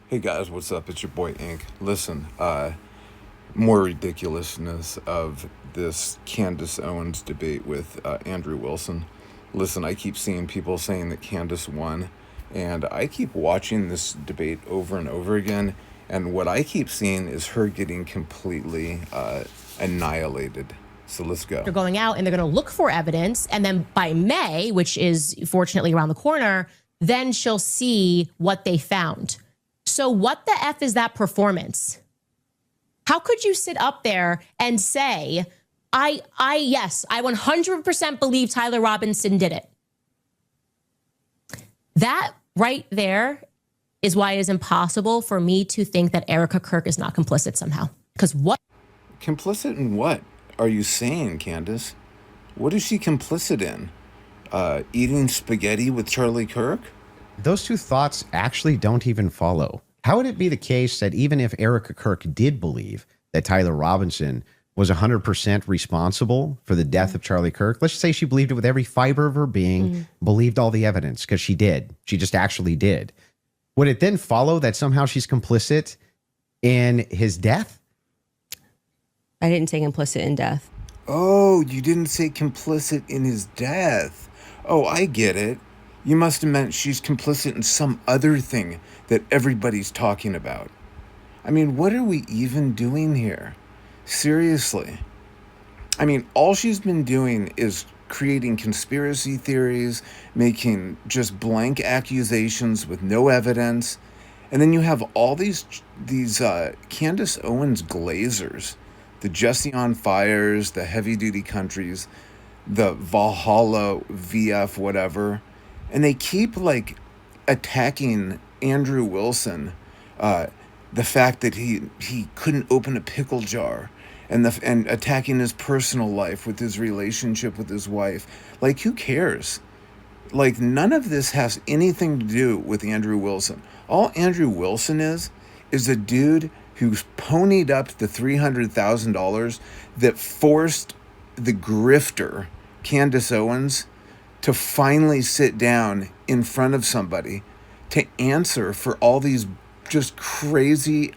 Hey guys, what's up? It's your boy Ink. Listen, more ridiculousness of this Candace Owens debate with Andrew Wilson. Listen, I keep seeing people saying that Candace won, and I keep watching this debate over and over again, and what I keep seeing is her getting completely annihilated. So let's go. They're going out and they're going to look for evidence. And then by May, which is fortunately around the corner, then she'll see what they found. So what the F is that performance? How could you sit up there and say, yes, I 100% believe Tyler Robinson did it? That right there is why it is impossible for me to think that Erica Kirk is not complicit somehow. Because what? Complicit in what are you saying, Candace? What is she complicit in? Eating spaghetti with Charlie Kirk? Those two thoughts actually don't even follow. How would it be the case that even if Erica Kirk did believe that Tyler Robinson was 100% responsible for the death of Charlie Kirk, let's just say she believed it with every fiber of her being, believed all the evidence, because she did. She just actually did. Would it then follow that somehow she's complicit in his death? I didn't say complicit in death. Oh, you didn't say complicit in his death. Oh, I get it. You must have meant she's complicit in some other thing that everybody's talking about. I mean, what are we even doing here? Seriously. I mean, all she's been doing is creating conspiracy theories, making just blank accusations with no evidence. And then you have all these Candace Owens glazers, the Jesse on Fires, the Heavy Duty Countries, the Valhalla VF whatever, and they keep like attacking Andrew Wilson, the fact that he couldn't open a pickle jar, and attacking his personal life with his relationship with his wife. Like, who cares? Like, none of this has anything to do with Andrew Wilson. All Andrew Wilson is a dude who's ponied up the $300,000 that forced the grifter, Candace Owens, to finally sit down in front of somebody to answer for all these just crazy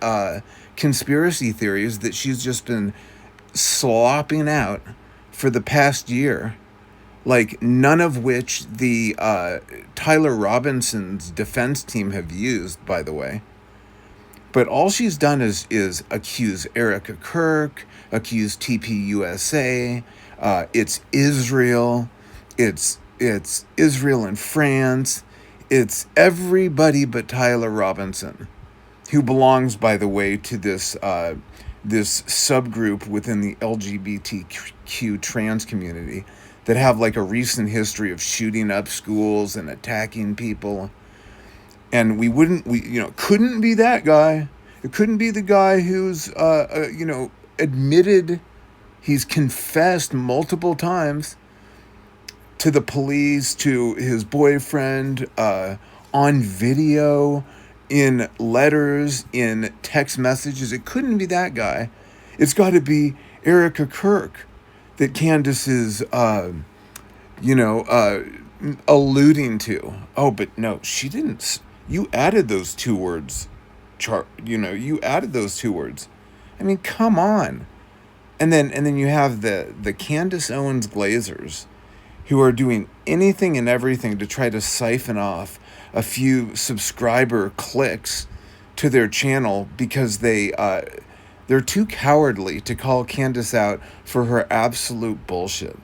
conspiracy theories that she's just been slopping out for the past year. Like, none of which the Tyler Robinson's defense team have used, by the way. But all she's done is accuse Erica Kirk, accuse TPUSA. It's Israel. It's Israel and France. It's everybody but Tyler Robinson, who belongs, by the way, to this subgroup within the LGBTQ trans community that have like a recent history of shooting up schools and attacking people. And couldn't be that guy. It couldn't be the guy who's, admitted, he's confessed multiple times to the police, to his boyfriend, on video, in letters, in text messages. It couldn't be that guy. It's got to be Erica Kirk that Candace is, alluding to. Oh, but no, she didn't. You added those two words. You added those two words. I mean, come on. And then you have the Candace Owens glazers, who are doing anything and everything to try to siphon off a few subscriber clicks to their channel because they're too cowardly to call Candace out for her absolute bullshit,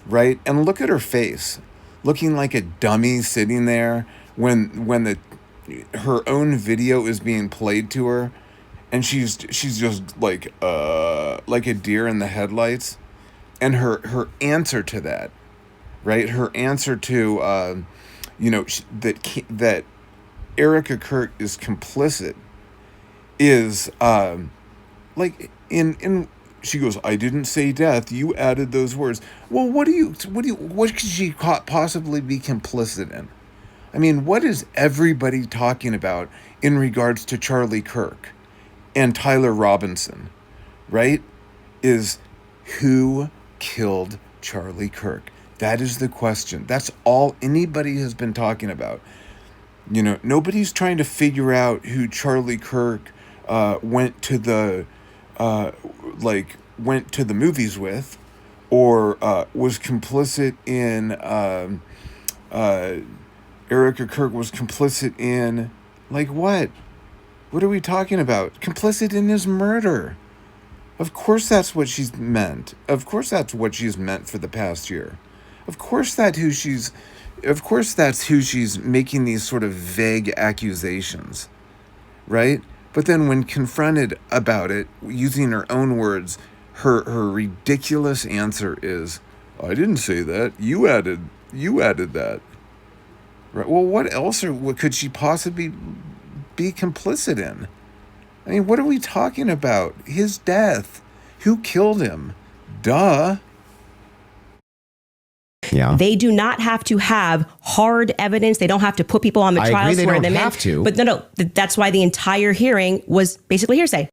right? And look at her face, looking like a dummy sitting there when her own video is being played to her, and she's just like a deer in the headlights. And her answer to that, right? Her answer to, that Erica Kirk is complicit is, she goes, I didn't say death. You added those words. Well, what could she possibly be complicit in? I mean, what is everybody talking about in regards to Charlie Kirk and Tyler Robinson, right? Is who killed Charlie Kirk? That is the question. That's all anybody has been talking about. You know, nobody's trying to figure out who Charlie Kirk went to the went to the movies with, or was complicit in. Erica Kirk was complicit in, like what? What are we talking about? Complicit in his murder. Of course that's what she's meant. Of course that's what she's meant for the past year. Of course that's who she's making these sort of vague accusations. Right? But then when confronted about it, using her own words, her ridiculous answer is, I didn't say that. You added that. Right. Well, what else what could she possibly be complicit in? I mean, what are we talking about? His death. Who killed him? Duh. Yeah. They do not have to have hard evidence. They don't have to put people on the trial. I agree, they swear don't them have in. to. But no. That's why the entire hearing was basically hearsay.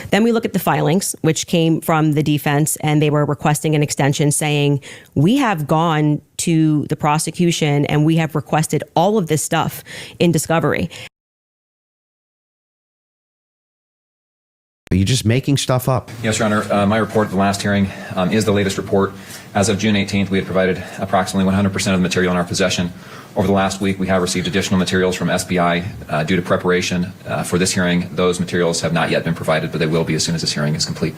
Then we look at the filings, which came from the defense, and they were requesting an extension saying, we have gone to the prosecution and we have requested all of this stuff in discovery. Are you just making stuff up? Yes, Your Honor. My report at the last hearing is the latest report. As of June 18th, we had provided approximately 100% of the material in our possession. Over the last week, we have received additional materials from SBI due to preparation for this hearing. Those materials have not yet been provided, but they will be as soon as this hearing is complete.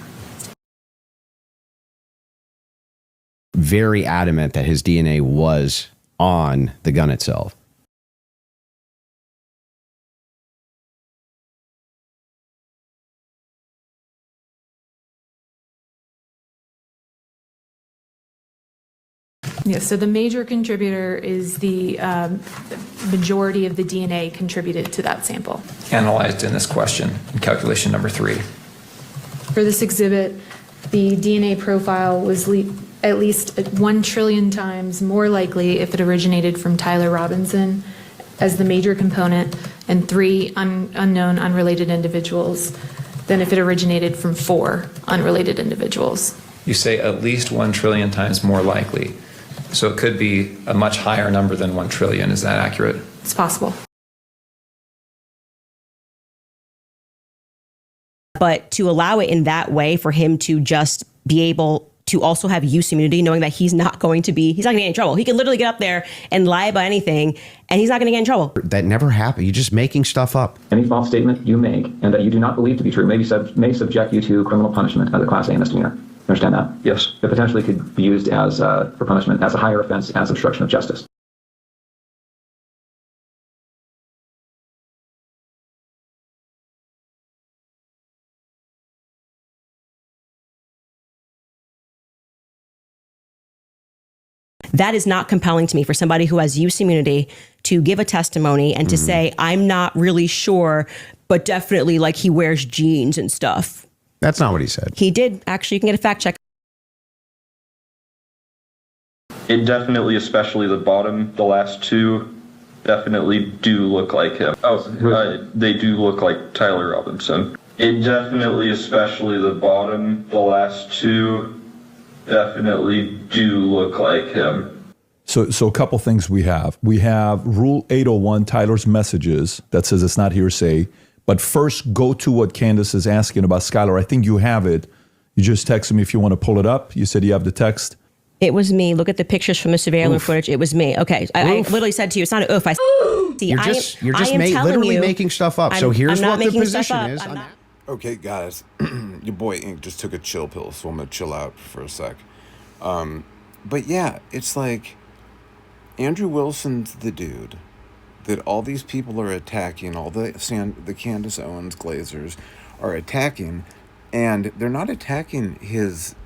Very adamant that his DNA was on the gun itself. Yes, so the major contributor is the majority of the DNA contributed to that sample. Analyzed in this question in calculation number 3. For this exhibit, the DNA profile was at least 1 trillion times more likely if it originated from Tyler Robinson as the major component and 3 unknown unrelated individuals than if it originated from 4 unrelated individuals. You say at least 1 trillion times more likely. So it could be a much higher number than 1 trillion. Is that accurate? It's possible. But to allow it in that way for him to just be able to also have use immunity, knowing that he's not going to get in trouble. He can literally get up there and lie about anything and he's not going to get in trouble. That never happened. You're just making stuff up. Any false statement you make and that you do not believe to be true may subject you to criminal punishment as a Class A misdemeanor. Understand that? Yes. It potentially could be used as for punishment as a higher offense as obstruction of justice. That is not compelling to me for somebody who has use immunity to give a testimony and to say, I'm not really sure, but definitely like he wears jeans and stuff. That's not what he said. He did. Actually, you can get a fact check. It definitely, especially the bottom, the last 2, definitely do look like him. They do look like Tyler Robinson. It definitely, especially the bottom, the last 2, definitely do look like him. So a couple things we have. We have Rule 801, Tyler's messages, that says it's not hearsay. But first, go to what Candace is asking about Skylar. I think you have it. You just text me if you want to pull it up. You said you have the text. It was me. Look at the pictures from the surveillance footage. It was me. Okay. I literally said to you, it's not an oof. You're just literally making stuff up. So here's what the position is. Okay, guys, your boy Ink just took a chill pill, so I'm going to chill out for a sec. But yeah, it's like Andrew Wilson's the dude that all these people are attacking, all the Candace Owens Glazers are attacking, and they're not attacking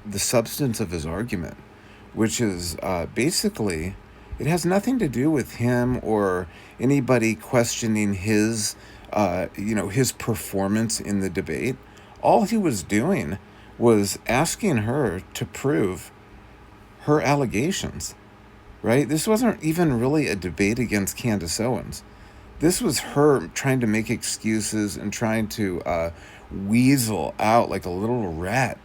the substance of his argument, which is basically, it has nothing to do with him or anybody questioning his performance in the debate. All he was doing was asking her to prove her allegations, right? This wasn't even really a debate against Candace Owens. This was her trying to make excuses and trying to weasel out like a little rat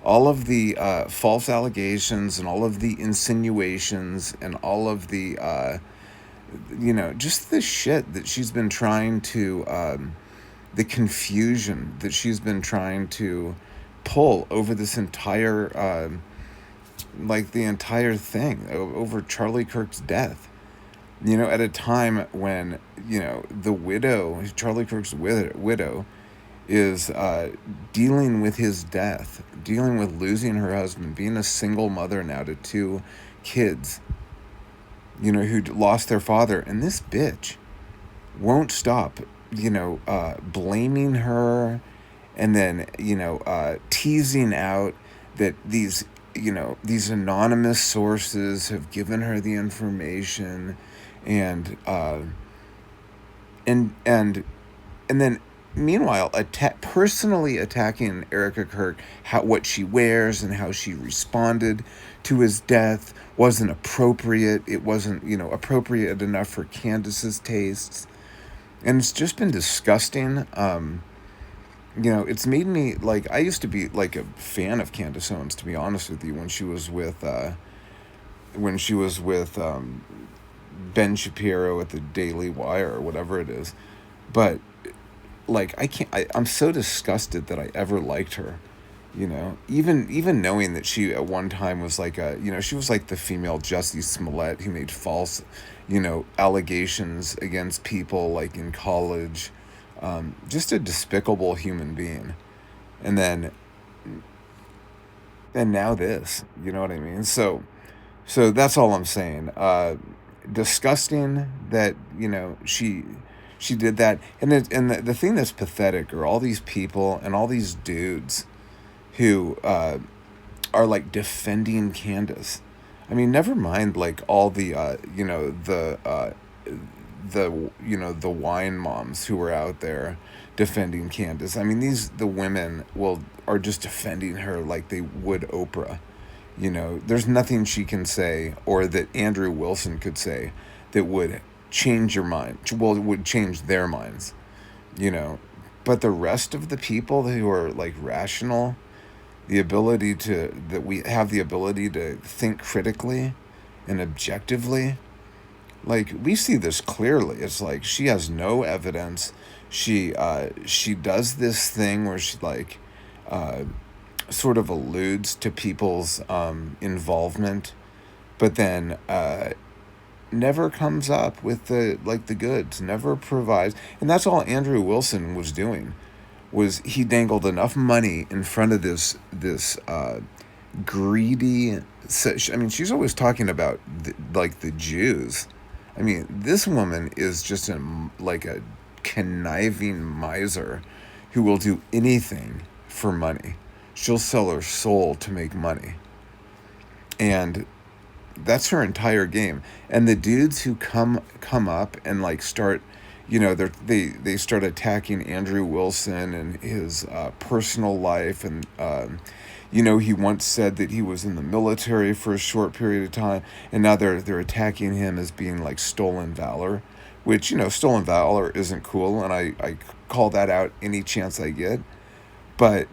all of the false allegations and all of the insinuations and all of the, just the shit that she's been trying to, the confusion that she's been trying to pull over this entire, the entire thing over Charlie Kirk's death. At a time when, the widow, Charlie Kirk's widow, is dealing with his death, dealing with losing her husband, being a single mother now to 2 kids, who lost their father. And this bitch won't stop, blaming her and then, teasing out that these anonymous sources have given her the information and then meanwhile personally attacking Erica Kirk, what she wears and how she responded to his death wasn't appropriate. It wasn't, appropriate enough for Candace's tastes. And it's just been disgusting. It's made me, I used to be, a fan of Candace Owens, to be honest with you, when she was with Ben Shapiro at the Daily Wire or whatever it is. But, I'm so disgusted that I ever liked her, even knowing that she at one time was she was like the female Jussie Smollett who made false, allegations against people in college. Just a despicable human being. And now this, you know what I mean? So that's all I'm saying. Disgusting that, she did that. And the thing that's pathetic are all these people and all these dudes who are defending Candace. I mean, never mind all the the wine moms who are out there defending Candace. I mean, the women are just defending her like they would Oprah. There's nothing she can say or that Andrew Wilson could say that would change your mind. Well, it would change their minds. But the rest of the people who are rational, we have the ability to think critically and objectively. We see this clearly. It's she has no evidence. She does this thing where she sort of alludes to people's involvement, but then never comes up with the goods, never provides. And that's all Andrew Wilson was doing, was he dangled enough money in front of this greedy. I mean, she's always talking about the Jews. I mean, this woman is just a conniving miser who will do anything for money. She'll sell her soul to make money. And that's her entire game. And the dudes who come up and start, they start attacking Andrew Wilson and his personal life. And, he once said that he was in the military for a short period of time, and now they're attacking him as being stolen valor, which, stolen valor isn't cool. And I call that out any chance I get. But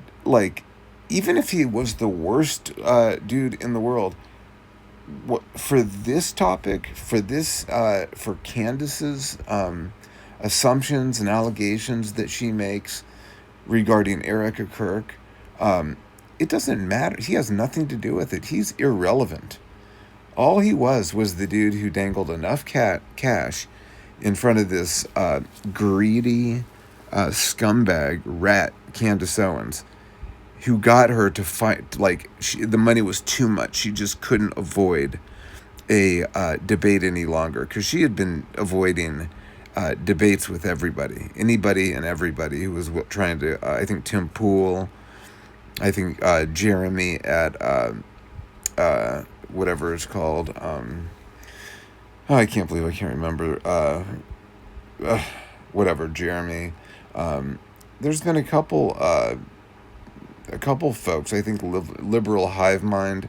even if he was the worst dude in the world, for this topic, for Candace's assumptions and allegations that she makes regarding Erica Kirk, it doesn't matter. He has nothing to do with it. He's irrelevant. All he was the dude who dangled enough cash in front of this greedy scumbag rat, Candace Owens, who got her to fight. The money was too much. She just couldn't avoid a debate any longer, because she had been avoiding debates with anybody and everybody who was trying to, I think Tim Pool, I think Jeremy at whatever it's called. I can't believe I can't remember. Whatever, Jeremy. There's been a couple folks, I think liberal hive mind.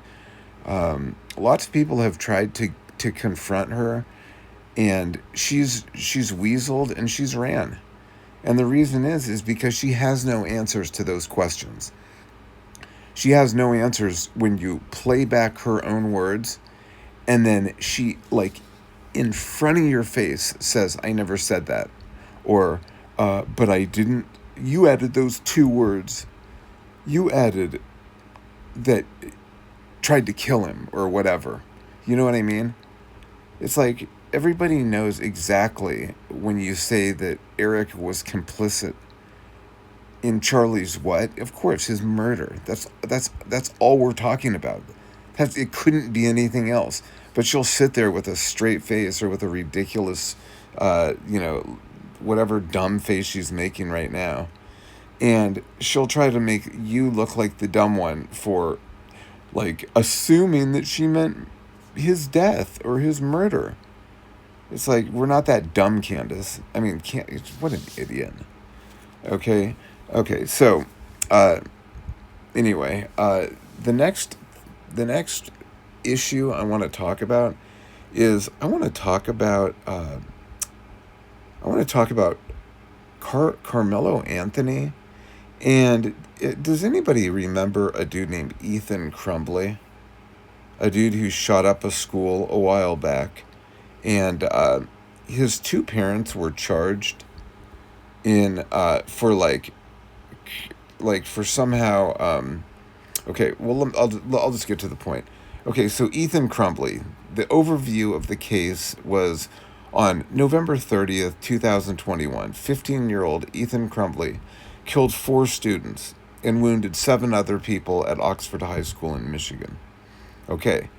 Lots of people have tried to confront her and she's weaseled and she's ran. And the reason is because she has no answers to those questions. She has no answers when you play back her own words, and then she, like, in front of your face says, I never said that. Or, but I didn't. You added those two words. You added that tried to kill him or whatever. You know what I mean? It's like everybody knows exactly when you say that Eric was complicit in Charlie's what? Of course, his murder. That's all we're talking about. It couldn't be anything else. But she'll sit there with a straight face or with a ridiculous, whatever dumb face she's making right now. And she'll try to make you look like the dumb one for, like, assuming that she meant his death or his murder. It's like, we're not that dumb, Candace. I mean, what an idiot. Okay, so, anyway, the next issue I want to talk about is I want to talk about Carmelo Anthony. And does anybody remember a dude named Ethan Crumbley? A dude who shot up a school a while back, and his two parents were charged in for somehow. Okay, well, I'll just get to the point. Okay, so Ethan Crumbley, the overview of the case was on November 30th, 2021. 15-year-old Ethan Crumbley killed 4 students and wounded 7 other people at Oxford High School in Michigan. Okay,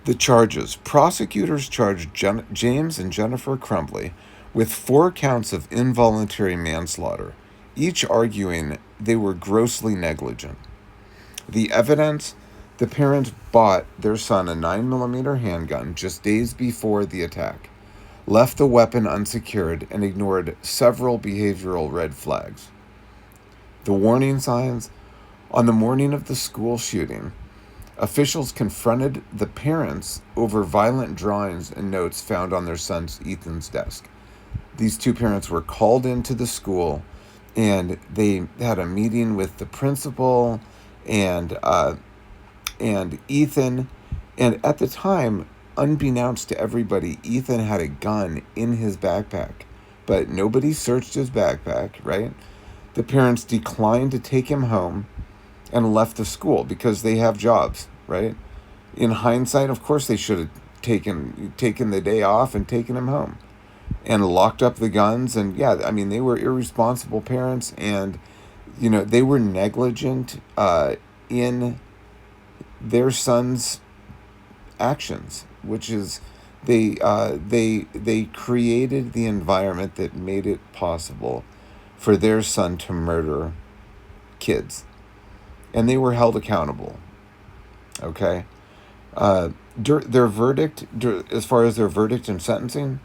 the charges. Prosecutors charged James and Jennifer Crumbley with 4 counts of involuntary manslaughter, each arguing they were grossly negligent. The evidence: the parents bought their son a 9mm handgun just days before the attack, left the weapon unsecured, and ignored several behavioral red flags. The warning signs: on the morning of the school shooting, officials confronted the parents over violent drawings and notes found on their son Ethan's desk. These 2 parents were called into the school, and they had a meeting with the principal and Ethan. And at the time, unbeknownst to everybody, Ethan had a gun in his backpack, but nobody searched his backpack, right? The parents declined to take him home and left the school because they have jobs, right? In hindsight, of course, they should have taken the day off and taken him home and locked up the guns. And yeah, I mean, they were irresponsible parents, and they were negligent in their son's actions, which is they created the environment that made it possible for their son to murder kids, and they were held accountable. Okay, their verdict, as far as their verdict and sentencing,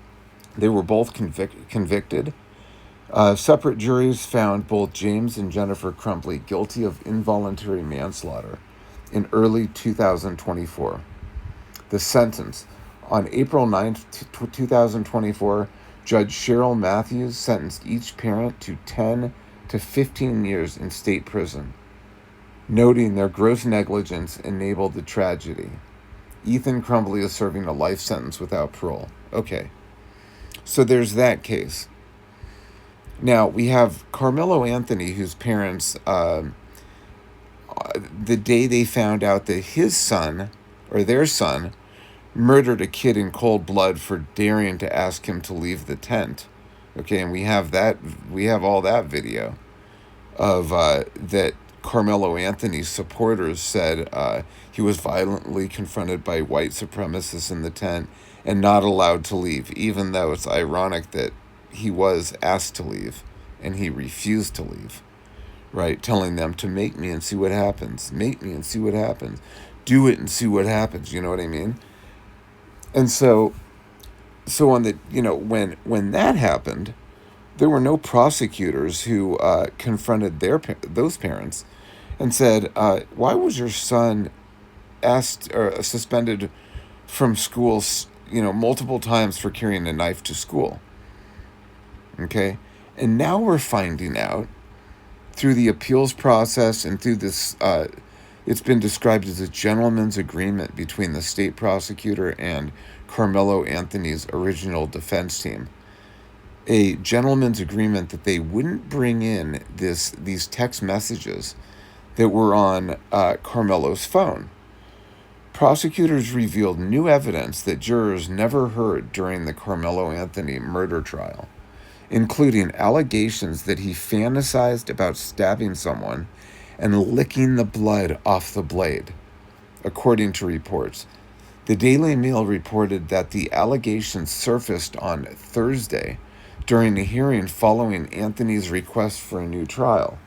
they were both convicted. Separate juries found both James and Jennifer Crumbley guilty of involuntary manslaughter in early 2024. The sentence: on April 9th, 2024, Judge Cheryl Matthews sentenced each parent to 10 to 15 years in state prison, noting their gross negligence enabled the tragedy. Ethan Crumbley is serving a life sentence without parole. Okay, so there's that case. Now, we have Carmelo Anthony, whose parents, the day they found out that his son, or their son, murdered a kid in cold blood for daring to ask him to leave the tent. Okay, and we have all that video of that Carmelo Anthony's supporters said he was violently confronted by white supremacists in the tent and not allowed to leave, even though it's ironic that he was asked to leave and he refused to leave, right? Telling them to make me and see what happens. Make me and see what happens. Do it and see what happens. You know what I mean? And so on the, when that happened, there were no prosecutors who confronted those parents and said, why was your son asked or suspended from school, multiple times for carrying a knife to school. Okay? And now we're finding out through the appeals process and through this, it's been described as a gentleman's agreement between the state prosecutor and Carmelo Anthony's original defense team. A gentleman's agreement that they wouldn't bring in these text messages that were on Carmelo's phone. Prosecutors revealed new evidence that jurors never heard during the Carmelo Anthony murder trial, including allegations that he fantasized about stabbing someone and licking the blood off the blade, according to reports. The Daily Mail reported that the allegations surfaced on Thursday during a hearing following Anthony's request for a new trial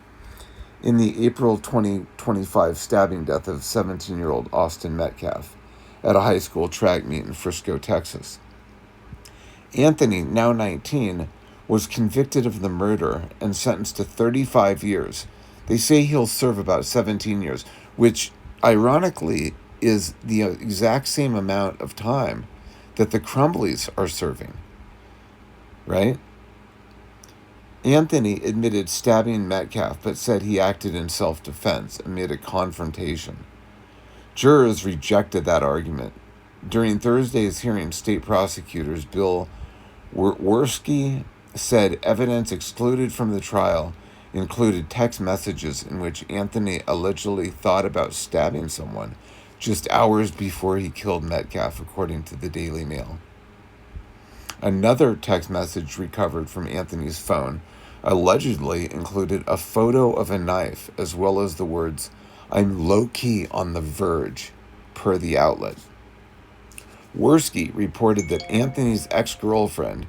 in the April 2025 stabbing death of 17-year-old Austin Metcalf at a high school track meet in Frisco, Texas. Anthony, now 19, was convicted of the murder and sentenced to 35 years. They say he'll serve about 17 years, which ironically is the exact same amount of time that the Crumbleys are serving, right? Anthony admitted stabbing Metcalf, but said he acted in self-defense amid a confrontation. Jurors rejected that argument. During Thursday's hearing, state prosecutors Bill Werski said evidence excluded from the trial included text messages in which Anthony allegedly thought about stabbing someone just hours before he killed Metcalf, according to the Daily Mail. Another text message recovered from Anthony's phone allegedly included a photo of a knife as well as the words, "I'm low-key on the verge," per the outlet. Werski reported that Anthony's ex-girlfriend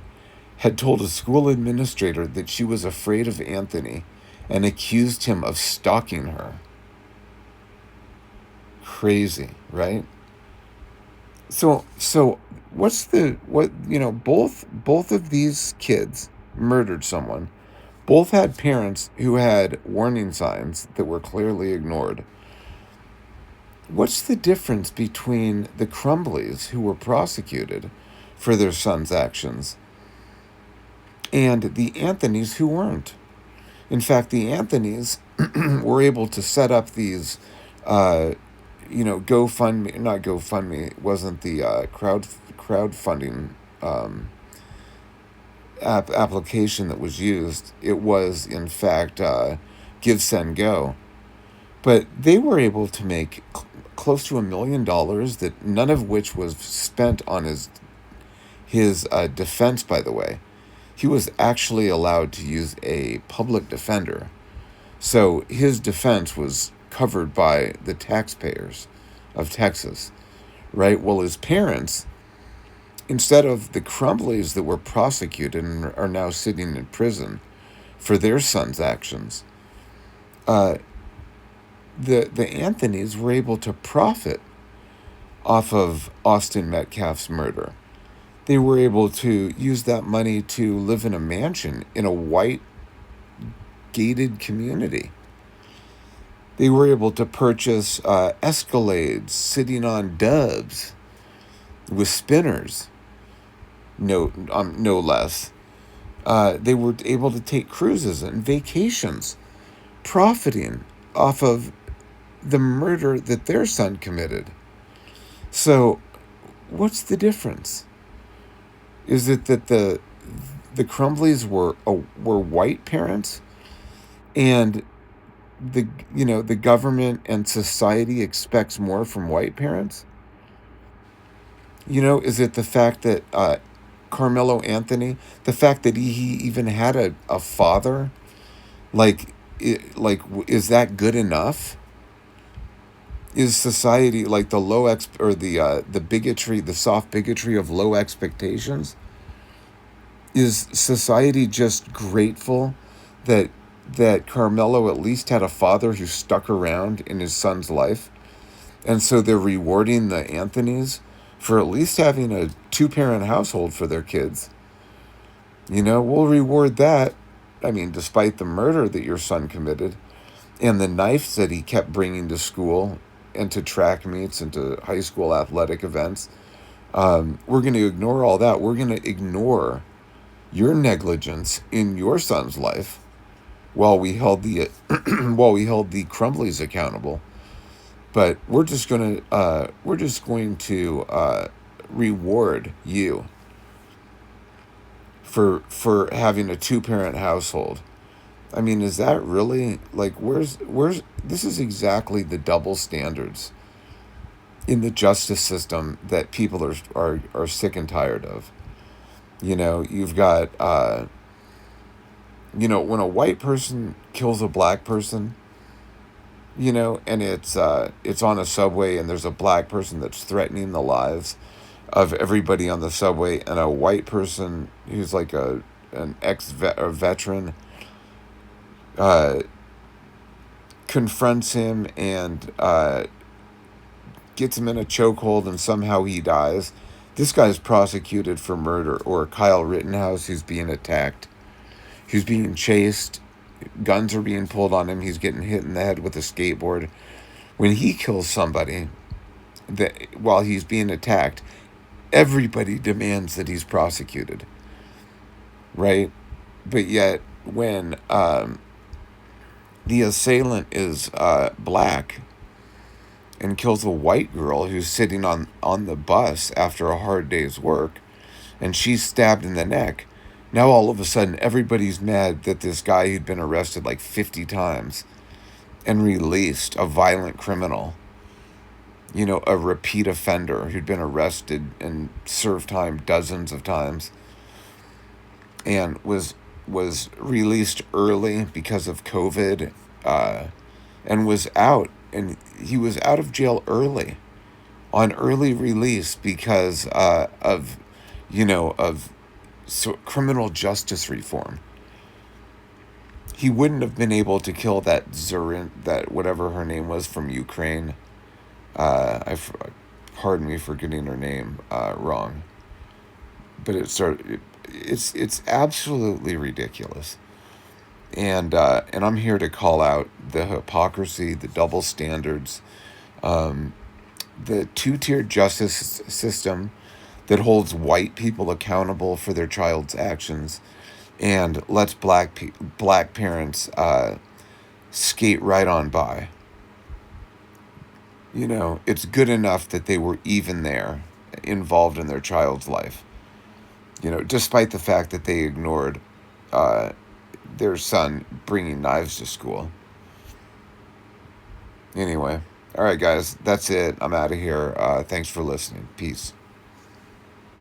had told a school administrator that she was afraid of Anthony and accused him of stalking her. Crazy, right? So both of these kids murdered someone. Both had parents who had warning signs that were clearly ignored. What's the difference between the Crumbleys, who were prosecuted for their son's actions, and the Anthonys, who weren't? In fact, the Anthonys were able to set up these, GoFundMe, not GoFundMe, it wasn't the crowdfunding application that was used. It was, in fact, Give, Send, Go. But they were able to make close to $1 million, that none of which was spent on his defense, by the way. He was actually allowed to use a public defender. So his defense was covered by the taxpayers of Texas, right? Well, his parents, instead of the Crumbleys that were prosecuted and are now sitting in prison for their son's actions, the Anthonys were able to profit off of Austin Metcalf's murder. They were able to use that money to live in a mansion in a white gated community. They were able to purchase Escalades sitting on dubs with spinners, no less. They were able to take cruises and vacations, profiting off of the murder that their son committed. So what's the difference? Is it that the Crumbleys were white parents, and the government and society expects more from white parents? Is it the fact that Carmelo Anthony, the fact that he even had a father, is that good enough? Is society like the the bigotry, the soft bigotry of low expectations? Is society just grateful that Carmelo at least had a father who stuck around in his son's life, and so they're rewarding the Anthonys for at least having a 2-parent household for their kids? We'll reward that. I mean, despite the murder that your son committed and the knives that he kept bringing to school and to track meets and to high school athletic events, We're going to ignore all that. We're going to ignore your negligence in your son's life while we held the while we held the Crumbleys accountable. But we're just going to reward you for having a two-parent household. I mean, is that really, like, where's this is exactly the double standards in the justice system that people are sick and tired of. You've got when a white person kills a black person, and it's on a subway and there's a black person that's threatening the lives of everybody on the subway, and a white person who's like an veteran confronts him and gets him in a chokehold, and somehow he dies. This guy's prosecuted for murder. Or Kyle Rittenhouse, who's being attacked. He's being chased. Guns are being pulled on him. He's getting hit in the head with a skateboard. When he kills somebody while he's being attacked, everybody demands that he's prosecuted. Right? But yet, when the assailant is black and kills a white girl who's sitting on the bus after a hard day's work, and she's stabbed in the neck, now all of a sudden everybody's mad that this guy who'd been arrested like 50 times and released, a violent criminal, a repeat offender who'd been arrested and served time dozens of times and was released early because of COVID, and was out. And he was out of jail early, on early release, because of criminal justice reform. He wouldn't have been able to kill that Zurin, that whatever her name was, from Ukraine. Pardon me for getting her name wrong, but it's absolutely ridiculous. And I'm here to call out the hypocrisy, the double standards, the two-tiered justice system that holds white people accountable for their child's actions and lets black parents skate right on by. It's good enough that they were even there, involved in their child's life. Despite the fact that they ignored their son bringing knives to school. Anyway, all right, guys, that's it. I'm out of here. Thanks for listening. Peace.